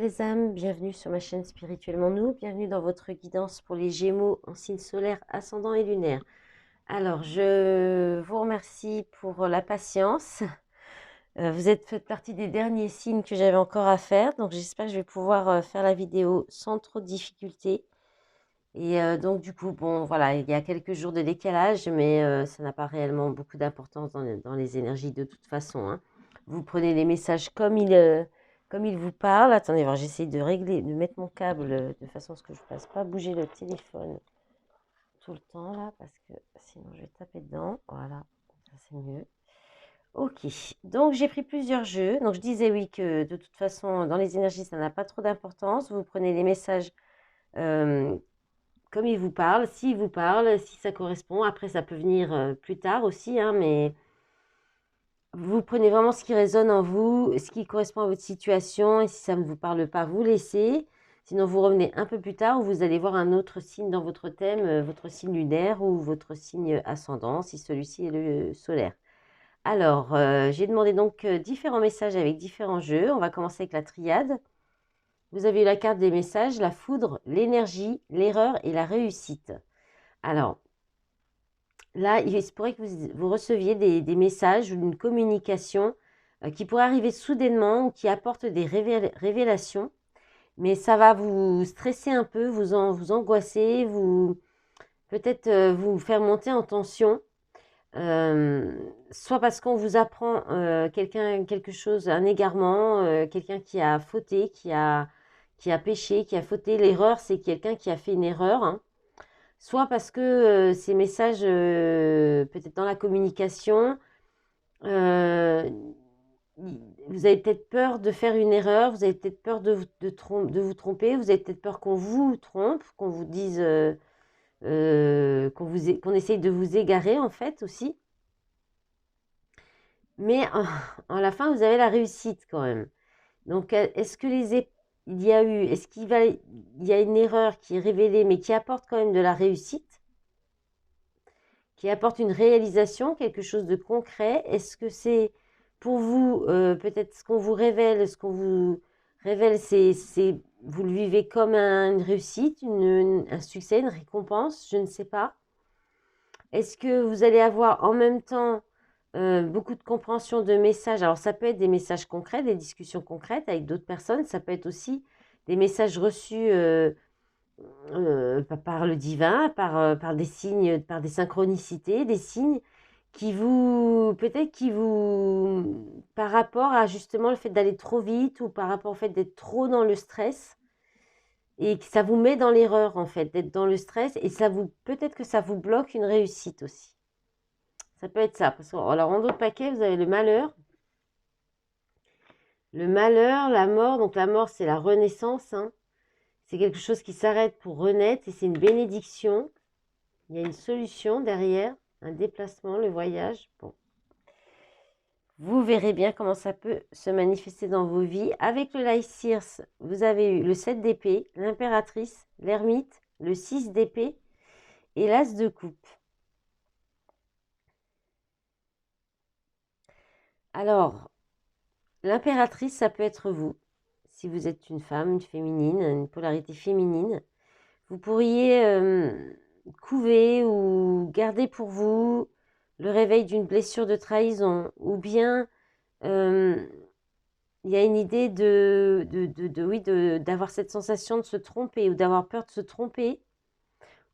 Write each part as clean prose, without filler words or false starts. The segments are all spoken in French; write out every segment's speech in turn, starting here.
Les âmes, bienvenue sur ma chaîne Spirituellement Nous, bienvenue dans votre guidance pour les Gémeaux en signe solaire, ascendant et lunaire. Alors, je vous remercie pour la patience. Faites partie des derniers signes que j'avais encore à faire, donc j'espère que je vais pouvoir faire la vidéo sans trop de difficultés. Et donc du coup, bon, voilà, il y a quelques jours de décalage, mais ça n'a pas réellement beaucoup d'importance dans les énergies de toute façon, hein. Vous prenez les messages comme il vous parle. Attendez, voir, j'essaie de régler, de mettre mon câble de façon à ce que je ne fasse pas bouger le téléphone tout le temps là, parce que sinon je vais taper dedans. Voilà, ça c'est mieux. Ok, donc j'ai pris plusieurs jeux. Donc je disais oui que de toute façon, dans les énergies, ça n'a pas trop d'importance. Vous prenez les messages euh, comme il vous parle, s'il vous parle, si ça correspond. Après, ça peut venir plus tard aussi, hein, mais vous prenez vraiment ce qui résonne en vous, ce qui correspond à votre situation, et si ça ne vous parle pas, vous laissez. Sinon, vous revenez un peu plus tard où vous allez voir un autre signe dans votre thème, votre signe lunaire ou votre signe ascendant, si celui-ci est le solaire. Alors, j'ai demandé donc différents messages avec différents jeux. On va commencer avec la triade. Vous avez eu la carte des messages, la foudre, l'énergie, l'erreur et la réussite. Alors, là, il se pourrait que vous receviez des messages ou une communication qui pourrait arriver soudainement ou qui apporte des révélations, mais ça va vous stresser un peu, vous angoisser, peut-être vous faire monter en tension, soit parce qu'on vous apprend quelque chose, un égarement, quelqu'un qui a fauté, qui a péché, qui a fauté. L'erreur, c'est quelqu'un qui a fait une erreur, hein. Soit parce que ces messages, peut-être dans la communication, euh, vous avez peut-être peur de faire une erreur, vous avez peut-être peur de vous tromper, vous avez peut-être peur qu'on vous trompe, qu'on vous dise, qu'on essaye de vous égarer en fait aussi. Mais en la fin, vous avez la réussite quand même. Donc, est-ce que il y a eu, est-ce il y a une erreur qui est révélée, mais qui apporte quand même de la réussite? Qui apporte une réalisation, quelque chose de concret? Est-ce que c'est pour vous, peut-être ce qu'on vous révèle, vous le vivez comme une réussite, un succès, une récompense, je ne sais pas. Est-ce que vous allez avoir en même temps beaucoup de compréhension de messages? Alors ça peut être des messages concrets, des discussions concrètes avec d'autres personnes, ça peut être aussi des messages reçus par le divin, par des signes, par des synchronicités, des signes peut-être par rapport à justement le fait d'aller trop vite ou par rapport au fait d'être trop dans le stress et que ça vous met dans l'erreur en fait, d'être dans le stress et peut-être que ça vous bloque une réussite aussi. Ça peut être ça, parce que alors en d'autres paquets, vous avez le malheur. Le malheur, la mort, donc la mort c'est la renaissance, hein. C'est quelque chose qui s'arrête pour renaître et c'est une bénédiction. Il y a une solution derrière, un déplacement, le voyage. Bon. Vous verrez bien comment ça peut se manifester dans vos vies. Avec le Life Sears, vous avez eu le 7 d'épée, l'impératrice, l'ermite, le 6 d'épée et l'as de coupe. Alors, l'impératrice, ça peut être vous. Si vous êtes une femme, une féminine, une polarité féminine, vous pourriez couver ou garder pour vous le réveil d'une blessure de trahison, ou bien il y a une idée oui, d'avoir cette sensation de se tromper ou d'avoir peur de se tromper,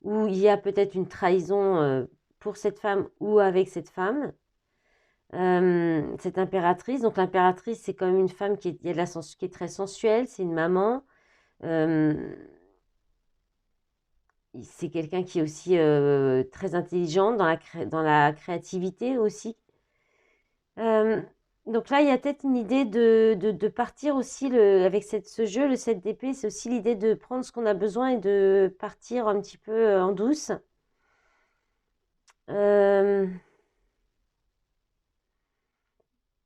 ou il y a peut-être une trahison pour cette femme ou avec cette femme. Cette impératrice, donc l'impératrice, c'est quand même une femme qui est très sensuelle, c'est une maman. C'est quelqu'un qui est aussi très intelligent dans la créativité aussi. Donc là, il y a peut-être une idée de partir aussi avec ce jeu, le 7 d'épée, c'est aussi l'idée de prendre ce qu'on a besoin et de partir un petit peu en douce. Euh,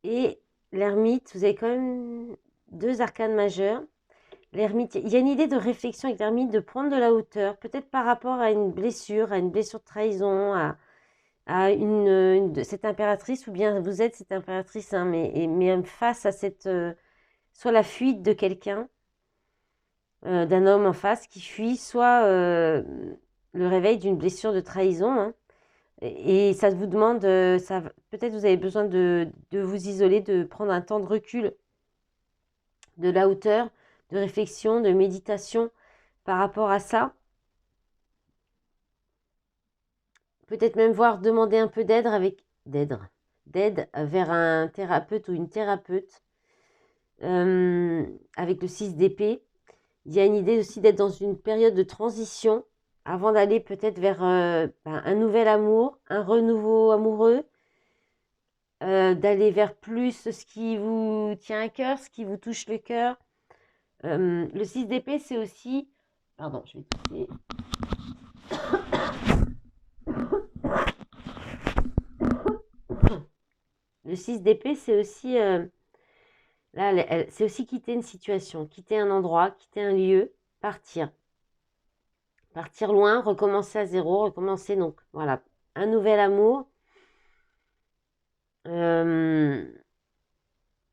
et l'ermite, vous avez quand même deux arcanes majeurs. L'ermite, il y a une idée de réflexion avec l'ermite, de prendre de la hauteur, peut-être par rapport à une blessure de trahison, à cette impératrice, ou bien vous êtes cette impératrice, hein, mais face à soit la fuite de quelqu'un, d'un homme en face qui fuit, soit le réveil d'une blessure de trahison, hein. Et ça vous demande, peut-être vous avez besoin de vous isoler, de prendre un temps de recul, de la hauteur, de réflexion, de méditation par rapport à ça. Peut-être même voir demander un peu d'aide vers un thérapeute ou une thérapeute avec le 6 d'épée. Il y a une idée aussi d'être dans une période de transition avant d'aller peut-être vers un nouvel amour, un renouveau amoureux, d'aller vers plus ce qui vous tient à cœur, ce qui vous touche le cœur. Le 6 d'épée, c'est aussi... Pardon, je vais tousser. Le 6 d'épée, c'est aussi... là, c'est aussi quitter une situation, quitter un endroit, quitter un lieu, partir. Partir loin, recommencer à zéro, recommencer donc, voilà, un nouvel amour. Un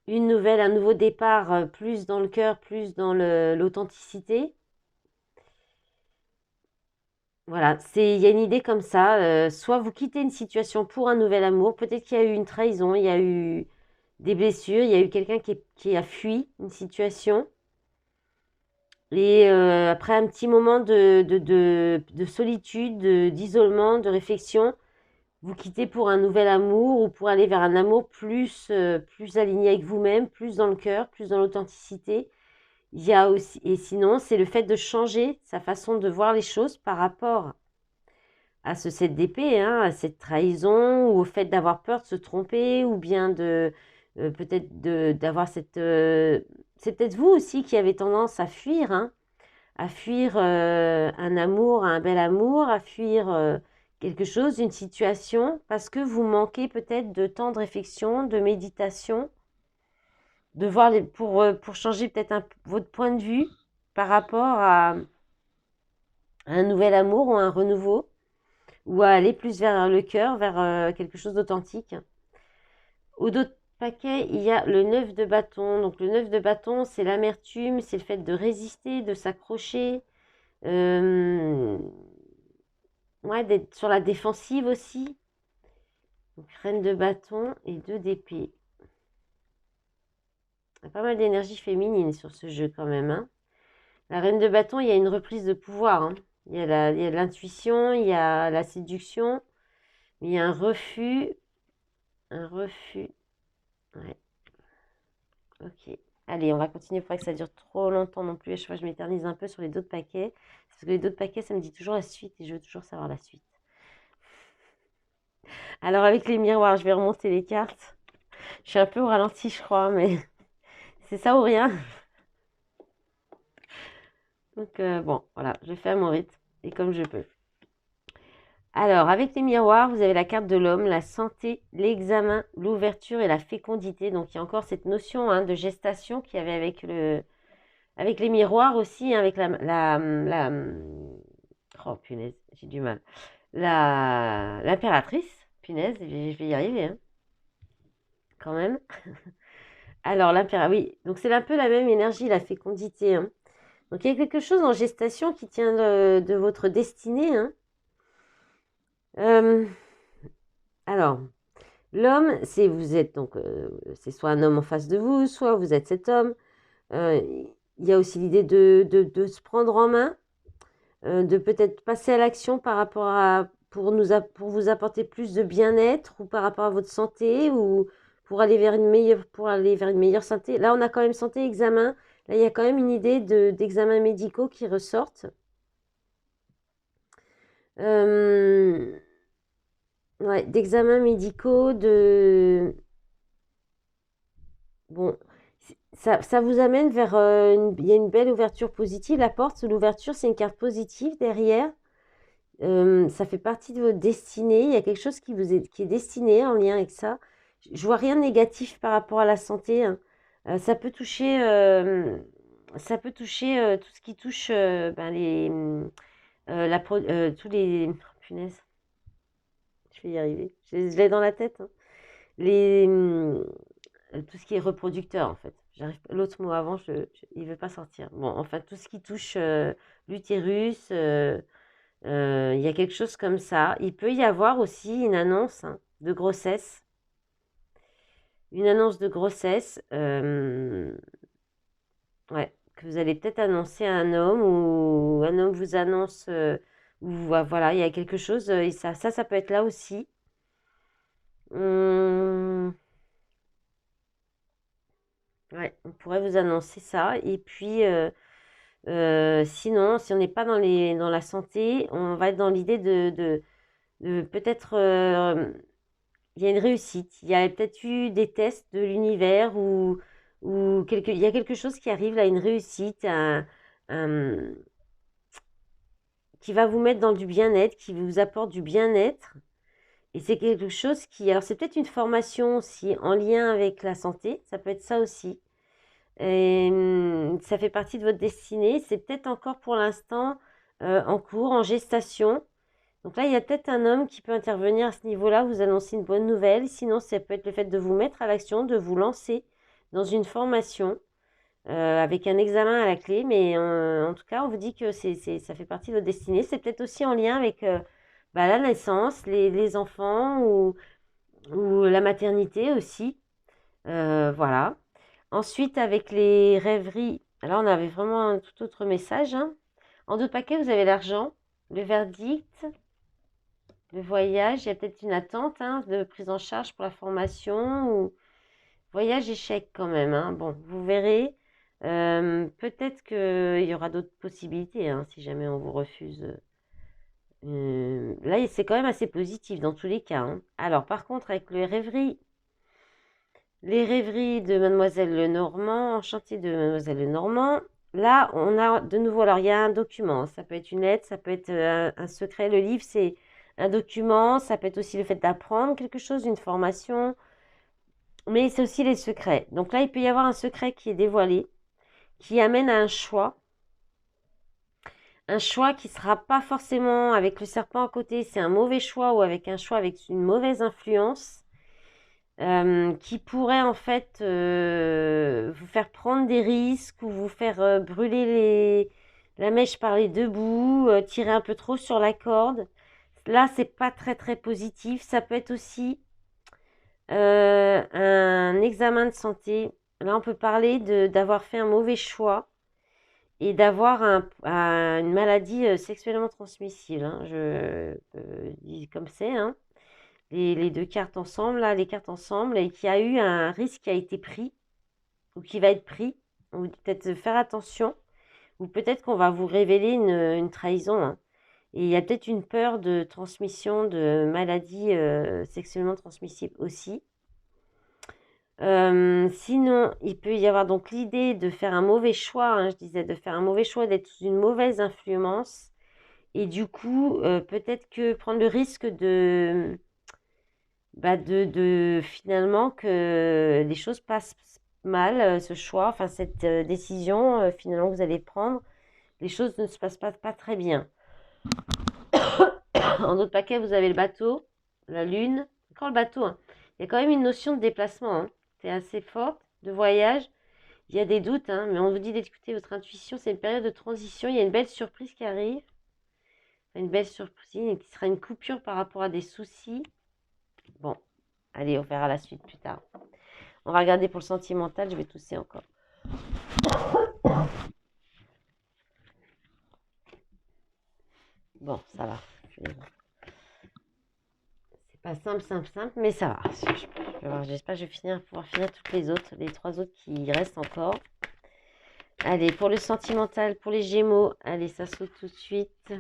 nouveau départ, plus dans le cœur, plus dans l'authenticité. Voilà, il y a une idée comme ça. Soit vous quittez une situation pour un nouvel amour, peut-être qu'il y a eu une trahison, il y a eu des blessures, il y a eu quelqu'un qui a fui une situation. Et après un petit moment de solitude, d'isolement, de réflexion, vous quittez pour un nouvel amour ou pour aller vers un amour plus aligné avec vous-même, plus dans le cœur, plus dans l'authenticité. Il y a aussi, et sinon, c'est le fait de changer sa façon de voir les choses par rapport à ce 7 d'épée, hein, à cette trahison ou au fait d'avoir peur de se tromper ou bien peut-être d'avoir cette... c'est peut-être vous aussi qui avez tendance à fuir, hein, à fuir un amour, un bel amour, à fuir quelque chose, une situation, parce que vous manquez peut-être de temps de réflexion, de méditation, de voir pour changer peut-être votre point de vue par rapport à un nouvel amour ou un renouveau, ou à aller plus vers le cœur, vers quelque chose d'authentique. Au dos de paquet, il y a le 9 de bâton. Donc le 9 de bâton, c'est l'amertume, c'est le fait de résister, de s'accrocher, ouais, d'être sur la défensive aussi. Donc reine de bâton et 2 d'épée. Il y a pas mal d'énergie féminine sur ce jeu quand même, hein. La reine de bâton, il y a une reprise de pouvoir, hein. Il y a l'intuition, il y a la séduction, mais il y a un refus. Un refus. Ouais. Ok. Allez, on va continuer pour pas que ça dure trop longtemps non plus. À chaque fois, je m'éternise un peu sur les dos de paquets. Parce que les dos de paquets, ça me dit toujours la suite et je veux toujours savoir la suite. Alors, avec les miroirs, je vais remonter les cartes. Je suis un peu au ralenti, je crois, mais c'est ça ou rien. Donc, bon, voilà, je fais à mon rythme et comme je peux. Alors, avec les miroirs, vous avez la carte de l'homme, la santé, l'examen, l'ouverture et la fécondité. Donc, il y a encore cette notion, hein, de gestation qu'il y avait avec les miroirs aussi, hein, avec oh, punaise, j'ai du mal. L'impératrice, punaise, je vais y arriver, hein, quand même. Alors, oui, donc c'est un peu la même énergie, la fécondité, hein. Donc, il y a quelque chose en gestation qui tient de votre destinée, hein. Alors, l'homme, vous êtes donc, c'est soit un homme en face de vous, soit vous êtes cet homme. Il y a aussi l'idée de se prendre en main, de peut-être passer à l'action par rapport à pour vous apporter plus de bien-être ou par rapport à votre santé ou pour aller vers une meilleure santé. Là, on a quand même santé, examen. Là, il y a quand même une idée d'examens médicaux qui ressortent. Ouais, d'examens médicaux, Bon, ça vous amène vers... il y a une belle ouverture positive. La porte, l'ouverture, c'est une carte positive derrière. Ça fait partie de votre destinée. Il y a quelque chose qui est destiné en lien avec ça. Je vois rien de négatif par rapport à la santé, hein. Ça peut toucher, tout ce qui touche tous les... oh, punaise, je vais y arriver. Je l'ai dans la tête, hein. Les, tout ce qui est reproducteur, en fait. L'autre mot avant, il veut pas sortir. Bon, enfin, tout ce qui touche l'utérus, il y a quelque chose comme ça. Il peut y avoir aussi une annonce hein, de grossesse. Une annonce de grossesse. Ouais, que vous allez peut-être annoncer à un homme ou un homme vous annonce ou voilà, il y a quelque chose et ça peut être là aussi. Hum, ouais, on pourrait vous annoncer ça et puis sinon, si on n'est pas dans la santé, on va être dans l'idée de peut-être il y a une réussite. Il y a peut-être eu des tests de l'univers ou il y a quelque chose qui arrive là, une réussite, un- qui va vous mettre dans du bien-être, qui vous apporte du bien-être. Et c'est quelque chose qui, alors c'est peut-être une formation aussi en lien avec la santé, ça peut être ça aussi. Et, ça fait partie de votre destinée. C'est peut-être encore pour l'instant en cours, en gestation. Donc là, il y a peut-être un homme qui peut intervenir à ce niveau-là, vous annoncer une bonne nouvelle. Sinon, ça peut être le fait de vous mettre à l'action, de vous lancer dans une formation avec un examen à la clé. Mais en tout cas, on vous dit que ça fait partie de votre destinée. C'est peut-être aussi en lien avec bah, la naissance, les enfants ou la maternité aussi. Voilà. Ensuite, avec les rêveries, là, on avait vraiment un tout autre message. Hein. En deux paquets, vous avez l'argent, le verdict, le voyage. Il y a peut-être une attente hein, de prise en charge pour la formation ou voyage échec quand même. Hein. Bon, vous verrez. Peut-être qu'il y aura d'autres possibilités hein, si jamais on vous refuse. Là, c'est quand même assez positif dans tous les cas. Hein. Alors, par contre, avec les rêveries de Mademoiselle Lenormand, enchantée de Mademoiselle Lenormand. Là, on a de nouveau, alors il y a un document, ça peut être une lettre, ça peut être un secret. Le livre, c'est un document, ça peut être aussi le fait d'apprendre quelque chose, une formation, mais c'est aussi les secrets. Donc là, il peut y avoir un secret qui est dévoilé, qui amène à un choix qui ne sera pas forcément avec le serpent à côté, c'est un mauvais choix ou avec un choix avec une mauvaise influence. Qui pourrait en fait vous faire prendre des risques ou vous faire brûler la mèche par les deux bouts, tirer un peu trop sur la corde. Là, c'est pas très très positif. Ça peut être aussi un examen de santé. Là, on peut parler d'avoir fait un mauvais choix et d'avoir une maladie sexuellement transmissible. Hein. Je dis comme c'est. Hein. Les deux cartes ensemble, là, les cartes ensemble, et qu'il y a eu un risque qui a été pris, ou qui va être pris, ou peut-être faire attention, ou peut-être qu'on va vous révéler une trahison. Hein. Et il y a peut-être une peur de transmission de maladies sexuellement transmissibles aussi. Sinon, il peut y avoir donc l'idée de faire un mauvais choix, hein, je disais, de faire un mauvais choix, d'être sous une mauvaise influence. Et du coup, peut-être que prendre le risque finalement que les choses passent mal, ce choix, enfin cette décision finalement que vous allez prendre, les choses ne se passent pas très bien. En autre paquet, vous avez le bateau, la lune, encore le bateau. Hein. Il y a quand même une notion de déplacement, hein. C'est assez forte, de voyage. Il y a des doutes, hein, mais on vous dit d'écouter votre intuition. C'est une période de transition. Il y a une belle surprise qui arrive. Une belle surprise qui sera une coupure par rapport à des soucis. Bon, allez, on verra la suite plus tard. On va regarder pour le sentimental, je vais tousser encore. Bon, ça va. C'est pas simple, mais ça va. J'espère que je vais pouvoir finir toutes les autres, les trois autres qui restent encore. Allez, pour le sentimental, pour les Gémeaux, allez, ça saute tout de suite.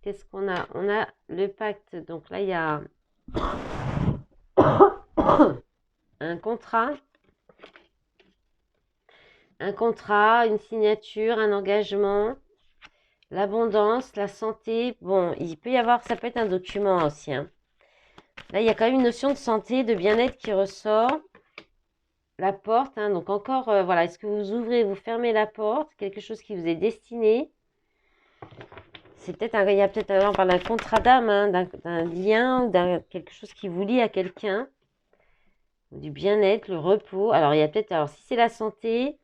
Qu'est-ce qu'on a? On a le pacte. Donc là, il y a un contrat, une signature, un engagement, l'abondance, la santé. Bon, il peut y avoir, ça peut être un document aussi. Hein. Là, il y a quand même une notion de santé, de bien-être qui ressort. La porte, hein, donc encore, voilà, est-ce que vous ouvrez, vous fermez la porte, quelque chose qui vous est destiné. C'est peut-être, il y a peut-être, on parle d'un contrat d'âme, hein, d'un lien ou quelque chose qui vous lie à quelqu'un. du bien-être, le repos. Alors, il y a peut-être, alors si c'est la santé,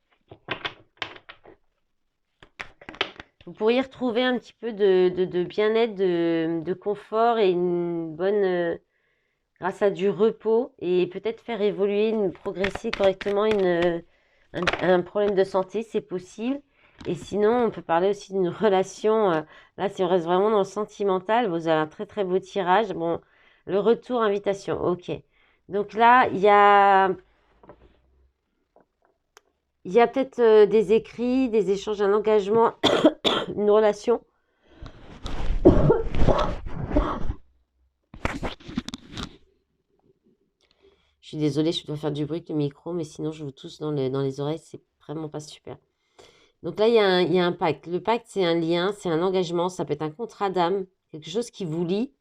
vous pourriez retrouver un petit peu de bien-être, de confort et une bonne, grâce à du repos et peut-être faire évoluer, progresser correctement un problème de santé, c'est possible. Et sinon, on peut parler aussi d'une relation. Là, si on reste vraiment dans le sentimental, vous avez un très très beau tirage. Bon, le retour, invitation, ok. Donc là, il y a peut-être des écrits, des échanges, un engagement, une relation. Je suis désolée, je dois faire du bruit avec le micro, mais sinon je vous tousse dans les oreilles, c'est vraiment pas super. Donc là, il y a un pacte. Le pacte, c'est un lien, c'est un engagement, ça peut être un contrat d'âme, quelque chose qui vous lie.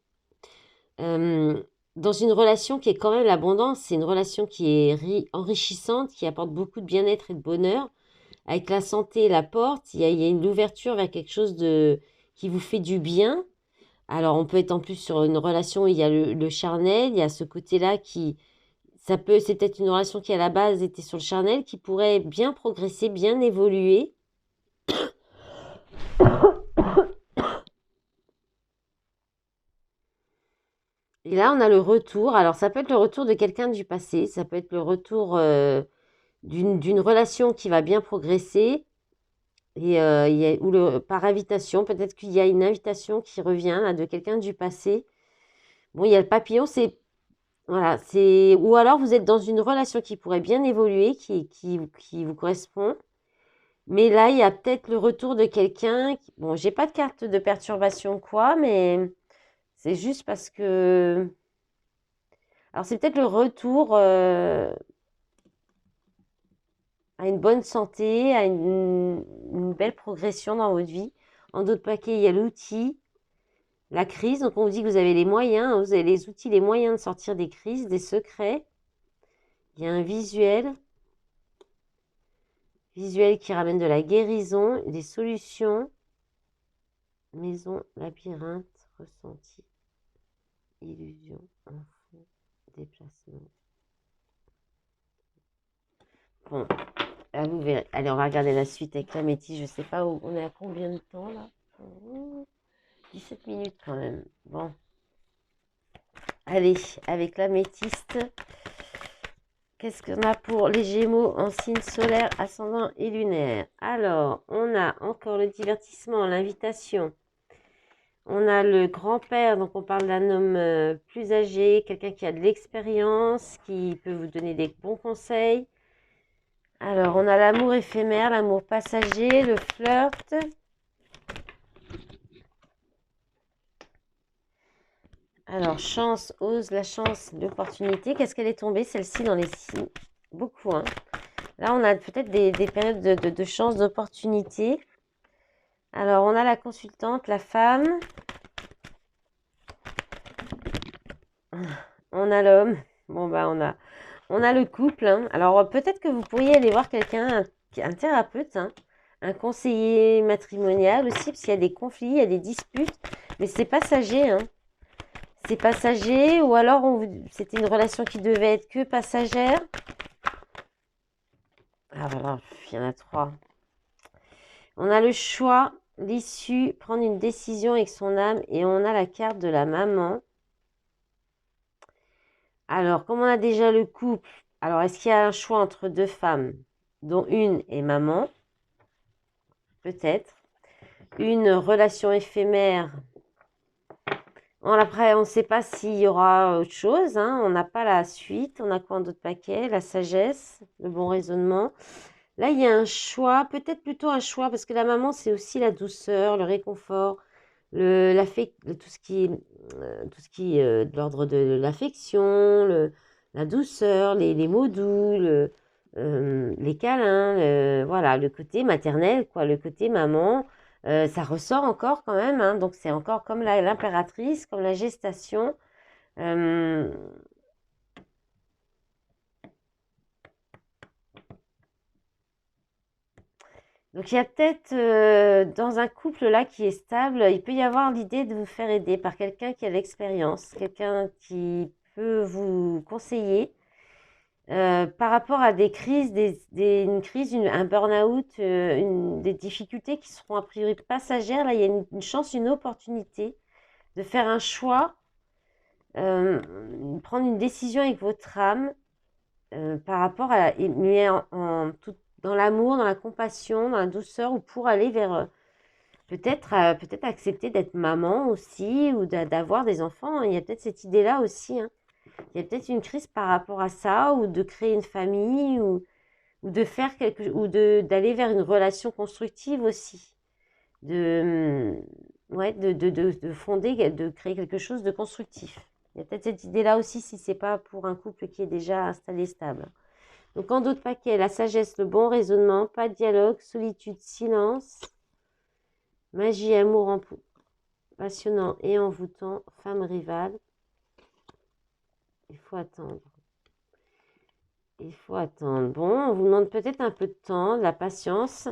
Dans une relation qui est quand même l'abondance, c'est une relation qui est enrichissante, qui apporte beaucoup de bien-être et de bonheur. Avec la santé, la porte, il y a une ouverture vers quelque chose qui vous fait du bien. Alors, on peut être en plus sur une relation où il y a le charnel, il y a ce côté-là c'est peut-être une relation qui à la base était sur le charnel, qui pourrait bien progresser, bien évoluer. Et là, on a le retour. Alors, ça peut être le retour de quelqu'un du passé, ça peut être le retour d'une relation qui va bien progresser. Et par invitation, peut-être qu'il y a une invitation qui revient là, de quelqu'un du passé. Bon, il y a le papillon, voilà, ou alors vous êtes dans une relation qui pourrait bien évoluer, qui vous correspond. Mais là, il y a peut-être le retour de quelqu'un. Bon, j'ai pas de carte de perturbation quoi, mais c'est juste parce que. Alors, c'est peut-être le retour à une bonne santé, à une belle progression dans votre vie. En d'autres paquets, il y a l'outil, la crise. Donc, on vous dit que vous avez les moyens, hein, vous avez les outils, les moyens de sortir des crises, des secrets. Il y a un visuel qui ramène de la guérison, des solutions. Maison, labyrinthe, ressenti, illusion, info, déplacement. Bon, là vous verrez. Allez, on va regarder la suite avec la métis. Je sais pas où on est à combien de temps là. 17 minutes quand même. Bon. Allez, avec la métiste. Qu'est-ce qu'on a pour les Gémeaux en signe solaire, ascendant et lunaire? Alors, on a encore le divertissement, l'invitation. On a le grand-père, donc on parle d'un homme plus âgé, quelqu'un qui a de l'expérience, qui peut vous donner des bons conseils. Alors, on a l'amour éphémère, l'amour passager, le flirt. Alors, chance, ose, la chance, l'opportunité. Qu'est-ce qu'elle est tombée, celle-ci, dans les signes? Beaucoup, hein. Là, on a peut-être des périodes de chance, d'opportunité. Alors, on a la consultante, la femme. On a l'homme. Bon, bah, on a le couple. Hein. Alors, peut-être que vous pourriez aller voir quelqu'un, un thérapeute, hein, un conseiller matrimonial aussi, parce qu'il y a des conflits, il y a des disputes. Mais c'est passager, hein. C'est passager, ou alors c'était une relation qui devait être que passagère. Ah voilà, il y en a 3. On a le choix, l'issue, prendre une décision avec son âme, et on a la carte de la maman. Alors, comme on a déjà le couple, alors est-ce qu'il y a un choix entre 2 femmes, dont une est maman? Peut-être. Une relation éphémère. Après, on ne sait pas s'il y aura autre chose, hein. On n'a pas la suite. On a quoi en d'autres paquets? La sagesse, le bon raisonnement. Là, il y a un choix, peut-être plutôt un choix, parce que la maman, c'est aussi la douceur, le réconfort, tout ce qui est de l'ordre de l'affection, la douceur, les mots doux, les câlins, voilà, le côté maternel, quoi, le côté maman. Ça ressort encore quand même, hein, donc c'est encore comme l'impératrice, comme la gestation. Donc il y a peut-être dans un couple là qui est stable, il peut y avoir l'idée de vous faire aider par quelqu'un qui a l'expérience, quelqu'un qui peut vous conseiller. par rapport à des crises, une crise, un burn-out, des difficultés qui seront a priori passagères. Là, il y a une chance, une opportunité de faire un choix, prendre une décision avec votre âme par rapport à, mais dans l'amour, dans la compassion, dans la douceur, ou pour aller vers peut-être accepter d'être maman aussi, ou d'avoir des enfants. Il y a peut-être cette idée-là aussi, hein. Il y a peut-être une crise par rapport à ça, ou de créer une famille, ou de faire d'aller vers une relation constructive aussi. Ouais, de fonder, de créer quelque chose de constructif. Il y a peut-être cette idée-là aussi, si c'est pas pour un couple qui est déjà installé, stable. Donc, en d'autres paquets, la sagesse, le bon raisonnement, pas de dialogue, solitude, silence, magie, amour passionnant et envoûtant, femme rivale. Il faut attendre. Il faut attendre. Bon, on vous demande peut-être un peu de temps, de la patience,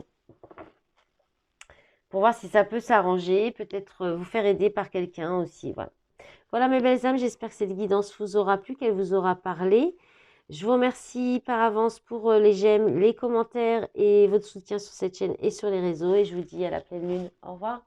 pour voir si ça peut s'arranger, peut-être vous faire aider par quelqu'un aussi. Voilà. Voilà mes belles âmes, j'espère que cette guidance vous aura plu, qu'elle vous aura parlé. Je vous remercie par avance pour les j'aime, les commentaires et votre soutien sur cette chaîne et sur les réseaux. Et je vous dis à la pleine lune. Au revoir.